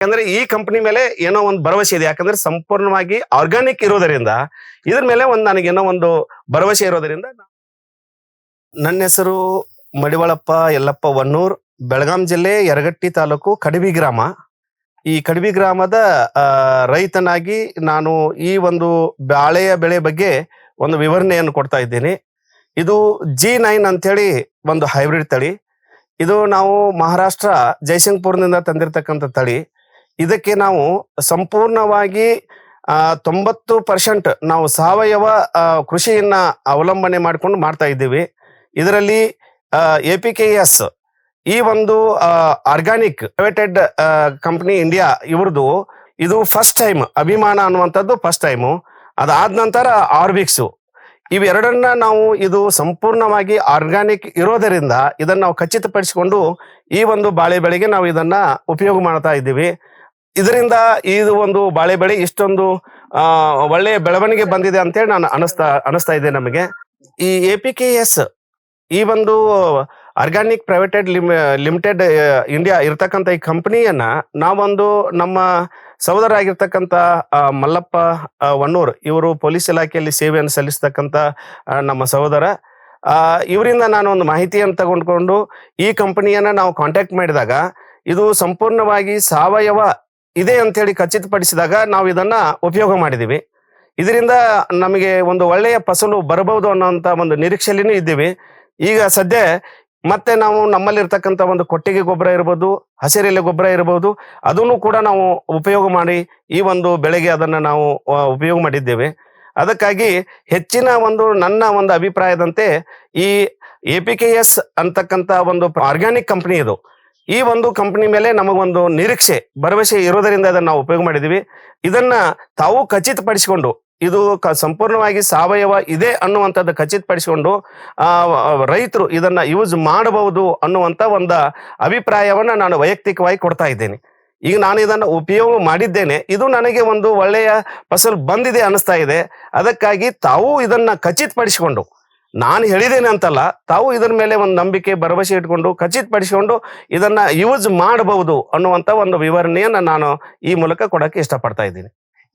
ಯಾಕಂದ್ರೆ ಈ ಕಂಪನಿ ಮೇಲೆ ಏನೋ ಒಂದು ಭರವಸೆ ಇದೆ. ಯಾಕಂದ್ರೆ ಸಂಪೂರ್ಣವಾಗಿ ಆರ್ಗಾನಿಕ್ ಇರೋದರಿಂದ ಇದ್ರ ಮೇಲೆ ನನಗೇನೋ ಒಂದು ಭರವಸೆ ಇರೋದರಿಂದ. ನನ್ನ ಹೆಸರು ಮಡಿವಾಳಪ್ಪ ಯಲ್ಲಪ್ಪ ವನ್ನೂರ್, ಬೆಳಗಾಂ ಜಿಲ್ಲೆ ಯರಗಟ್ಟಿ ತಾಲೂಕು ಕಡಬಿ ಗ್ರಾಮ. ಈ ಕಡಬಿ ಗ್ರಾಮದ ರೈತನಾಗಿ ನಾನು ಈ ಒಂದು ಬಾಳೆಯ ಬೆಳೆ ಬಗ್ಗೆ ಒಂದು ವಿವರಣೆಯನ್ನು ಕೊಡ್ತಾ ಇದ್ದೀನಿ. ಇದು G9 ಅಂತೇಳಿ ಒಂದು ಹೈಬ್ರಿಡ್ ತಳಿ. ಇದು ನಾವು ಮಹಾರಾಷ್ಟ್ರ ಜೈಸಿಂಗ್ಪುರ್ನಿಂದ ತಂದಿರತಕ್ಕಂಥ ತಳಿ. ಇದಕ್ಕೆ ನಾವು ಸಂಪೂರ್ಣವಾಗಿ 90% ನಾವು ಸಾವಯವ ಕೃಷಿಯನ್ನ ಅವಲಂಬನೆ ಮಾಡಿಕೊಂಡು ಮಾಡ್ತಾ ಇದ್ದೀವಿ. ಇದರಲ್ಲಿ APKS ಈ ಒಂದು ಆರ್ಗಾನಿಕ್ ಪ್ರೈವೇಟೆಡ್ ಕಂಪನಿ ಇಂಡಿಯಾ ಇವ್ರದ್ದು ಇದು ಫಸ್ಟ್ ಟೈಮ್. ಅಭಿಮಾನ ಅನ್ನುವಂಥದ್ದು ಫಸ್ಟ್ ಟೈಮು. ಅದಾದ ನಂತರ ಆರ್ಬಿಕ್ಸು, ಇವೆರಡನ್ನ ನಾವು ಇದು ಸಂಪೂರ್ಣವಾಗಿ ಆರ್ಗಾನಿಕ್ ಇರೋದರಿಂದ ಇದನ್ನ ನಾವು ಖಚಿತಪಡಿಸಿಕೊಂಡು ಈ ಒಂದು ಬಾಳೆ ಬೆಳೆಗೆ ನಾವು ಇದನ್ನ ಉಪಯೋಗ ಮಾಡ್ತಾ ಇದ್ದೀವಿ. ಇದರಿಂದ ಇದು ಒಂದು ಬಾಳೆ ಬೆಳೆ ಇಷ್ಟೊಂದು ಒಳ್ಳೆಯ ಬೆಳವಣಿಗೆ ಬಂದಿದೆ ಅಂತೇಳಿ ನಾನು ಅನಿಸ್ತಾ ಇದೆ ನಮಗೆ. ಈ APKS ಈ ಒಂದು ಆರ್ಗಾನಿಕ್ ಪ್ರೈವೇಟೆಡ್ ಲಿಮಿಟೆಡ್ ಇಂಡಿಯಾ ಇರ್ತಕ್ಕಂಥ ಈ ಕಂಪನಿಯನ್ನ ನಾವೊಂದು ನಮ್ಮ ಸಹೋದರ ಆಗಿರ್ತಕ್ಕಂಥ ಮಲ್ಲಪ್ಪ ವನ್ನೂರ್, ಇವರು ಪೊಲೀಸ್ ಇಲಾಖೆಯಲ್ಲಿ ಸೇವೆಯನ್ನು ಸಲ್ಲಿಸ್ತಕ್ಕಂಥ ನಮ್ಮ ಸಹೋದರ, ಇವರಿಂದ ನಾನು ಒಂದು ಮಾಹಿತಿಯನ್ನು ತಗೊಂಡ್ಕೊಂಡು ಈ ಕಂಪನಿಯನ್ನ ನಾವು ಕಾಂಟ್ಯಾಕ್ಟ್ ಮಾಡಿದಾಗ ಇದು ಸಂಪೂರ್ಣವಾಗಿ ಸಾವಯವ ಇದೆ ಅಂತೇಳಿ ಖಚಿತಪಡಿಸಿದಾಗ ನಾವು ಇದನ್ನ ಉಪಯೋಗ ಮಾಡಿದೀವಿ. ಇದರಿಂದ ನಮಗೆ ಒಂದು ಒಳ್ಳೆಯ ಫಸಲು ಬರಬಹುದು ಅನ್ನೋಂಥ ಒಂದು ನಿರೀಕ್ಷೆಯಲ್ಲಿನೂ ಇದ್ದೀವಿ. ಈಗ ಸದ್ಯ ಮತ್ತೆ ನಾವು ನಮ್ಮಲ್ಲಿರ್ತಕ್ಕಂಥ ಒಂದು ಕೊಟ್ಟಿಗೆ ಗೊಬ್ಬರ ಇರ್ಬೋದು, ಹಸಿರೆಲೆ ಗೊಬ್ಬರ ಇರಬಹುದು, ಅದನ್ನು ಕೂಡ ನಾವು ಉಪಯೋಗ ಮಾಡಿ ಈ ಒಂದು ಬೆಳೆಗೆ ಅದನ್ನ ನಾವು ಉಪಯೋಗ ಮಾಡಿದ್ದೇವೆ. ಅದಕ್ಕಾಗಿ ಹೆಚ್ಚಿನ ಒಂದು ನನ್ನ ಒಂದು ಅಭಿಪ್ರಾಯದಂತೆ ಈ APKS ಅಂತಕ್ಕಂಥ ಒಂದು ಆರ್ಗ್ಯಾನಿಕ್ ಕಂಪನಿ ಇದು. ಈ ಒಂದು ಕಂಪನಿ ಮೇಲೆ ನಮಗೊಂದು ನಿರೀಕ್ಷೆ ಭರವಸೆ ಇರೋದರಿಂದ ಅದನ್ನ ನಾವು ಉಪಯೋಗ ಮಾಡಿದೀವಿ. ಇದನ್ನ ತಾವು ಖಚಿತಪಡಿಸಿಕೊಂಡು ಇದು ಸಂಪೂರ್ಣವಾಗಿ ಸಾವಯವ ಇದೆ ಅನ್ನುವಂಥದ್ದು ಖಚಿತಪಡಿಸಿಕೊಂಡು ರೈತರು ಇದನ್ನ ಯೂಸ್ ಮಾಡಬಹುದು ಅನ್ನುವಂಥ ಒಂದು ಅಭಿಪ್ರಾಯವನ್ನ ನಾನು ವೈಯಕ್ತಿಕವಾಗಿ ಕೊಡ್ತಾ ಇದ್ದೇನೆ. ಈಗ ನಾನು ಇದನ್ನು ಉಪಯೋಗ ಮಾಡಿದ್ದೇನೆ, ಇದು ನನಗೆ ಒಂದು ಒಳ್ಳೆಯ ಫಸಲು ಬಂದಿದೆ ಅನಿಸ್ತಾ ಇದೆ. ಅದಕ್ಕಾಗಿ ತಾವು ಇದನ್ನ ಖಚಿತಪಡಿಸಿಕೊಂಡು, ನಾನು ಹೇಳಿದ್ದೇನೆ ಅಂತಲ್ಲ, ತಾವು ಇದರ ಮೇಲೆ ಒಂದು ನಂಬಿಕೆ ಭರವಸೆ ಇಟ್ಕೊಂಡು ಖಚಿತಪಡಿಸಿಕೊಂಡು ಇದನ್ನ ಯೂಸ್ ಮಾಡಬಹುದು ಅನ್ನುವಂಥ ಒಂದು ವಿವರಣೆಯನ್ನು ನಾನು ಈ ಮೂಲಕ ಕೊಡಕ್ಕೆ ಇಷ್ಟಪಡ್ತಾ ಇದ್ದೀನಿ.